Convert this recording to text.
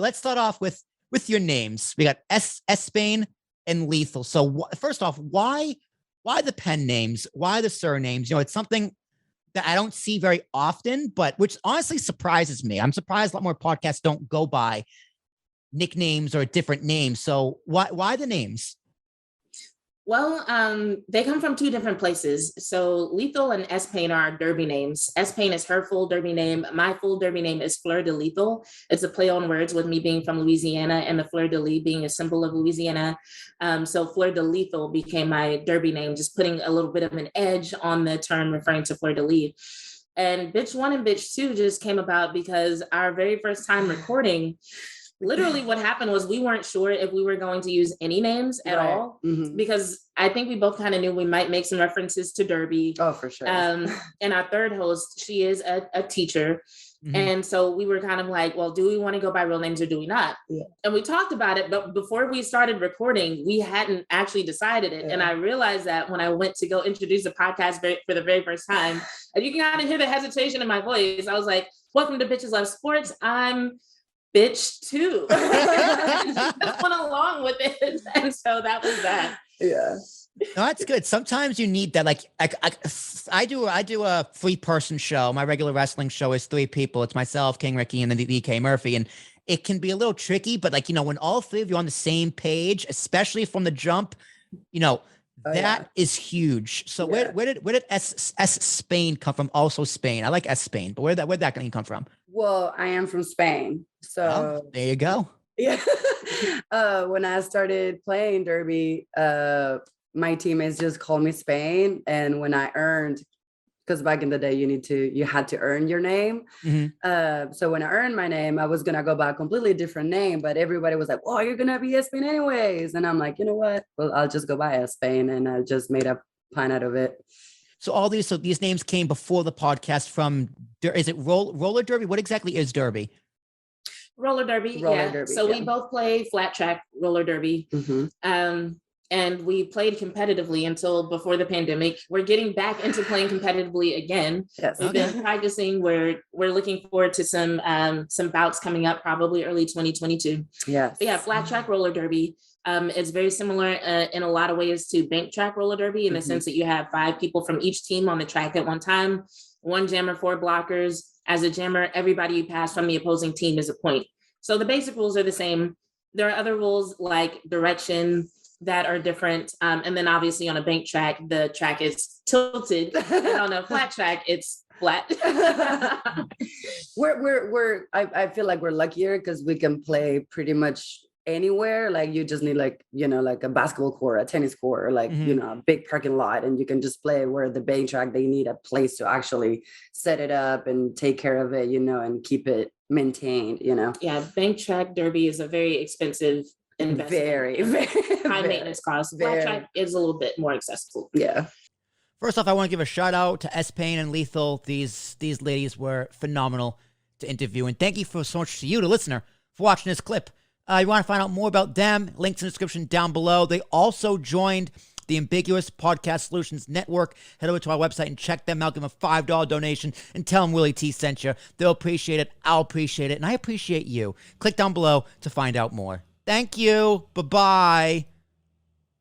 but let's start off with your names. We got Spain and Lethal. So first off, why the pen names? Why the surnames? It's something that I don't see very often, but which honestly surprises me. I'm surprised a lot more podcasts don't go by nicknames or different names. So why the names? Well, they come from two different places. So Lethal and S-Pain are Derby names. S-Pain is her full Derby name. My full Derby name is Fleur de Lethal. It's a play on words with me being from Louisiana and the fleur de lis being a symbol of Louisiana. So Fleur de Lethal became my Derby name, just putting a little bit of an edge on the term referring to fleur de lis. And Bitch 1 and Bitch 2 just came about because our very first time recording, literally what happened was we weren't sure if we were going to use any names at all, because I think we both kind of knew we might make some references to Derby. Oh, for sure. And our third host, she is a teacher. And so we were kind of like, well, do we want to go by real names or do we not? Yeah. And we talked about it, but before we started recording, we hadn't actually decided it. Yeah. And I realized that when I went to go introduce the podcast for the very first time, and you can kind of hear the hesitation in my voice. I was like, welcome to Bitches Love Sports. I'm Bitch 2. Just went along with it. And so that was that. Yeah. No, that's good. Sometimes you need that. Like I do a 3-person show. My regular wrestling show is 3 people. It's myself, King Ricky, and then DK Murphy. And it can be a little tricky, but when all 3 of you are on the same page, especially from the jump, that is huge. So where did S Spain come from? Also Spain. I like S Spain, but where'd that name come from? Well, I am from Spain. So there you go. Yeah. When I started playing Derby, my teammates just called me Spain. And when I earned, because back in the day you had to earn your name. So when I earned my name, I was gonna go by a completely different name, but everybody was like, "Oh, you're gonna be Spain anyways." And I'm like, you know what? Well, I'll just go by Spain, and I just made a pun out of it. So these names came before the podcast from, is it roller derby? What exactly is derby? Roller derby. Derby, so we both play flat track roller derby. And we played competitively until before the pandemic. We're getting back into playing competitively again. Yes. We've been practicing. We're looking forward to some bouts coming up, probably early 2022. Yes. But yeah, flat track roller derby. It's very similar in a lot of ways to bank track roller derby in the sense that you have 5 people from each team on the track at one time, 1 jammer, 4 blockers. As a jammer, everybody you pass from the opposing team is a point. So the basic rules are the same. There are other rules like direction that are different. And then obviously on a bank track, the track is tilted. And on a flat track, it's flat. I feel like we're luckier because we can play pretty much anywhere. Like you just need like a basketball court, a tennis court, or like, a big parking lot, and you can just play. Where the bank track, they need a place to actually set it up and take care of it, and keep it maintained, Yeah, bank track derby is a very expensive investment. Very high maintenance costs. Flat track is a little bit more accessible. Yeah. First off, I want to give a shout out to S-Pain and Lethal. These ladies were phenomenal to interview. And thank you so much to you, the listener, for watching this clip. You want to find out more about them, links in the description down below. They also joined the Ambiguous Podcast Solutions Network. Head over to our website and check them out. Give them a $5 donation and tell them Willie T sent you. They'll appreciate it. I'll appreciate it. And I appreciate you. Click down below to find out more. Thank you. Bye-bye.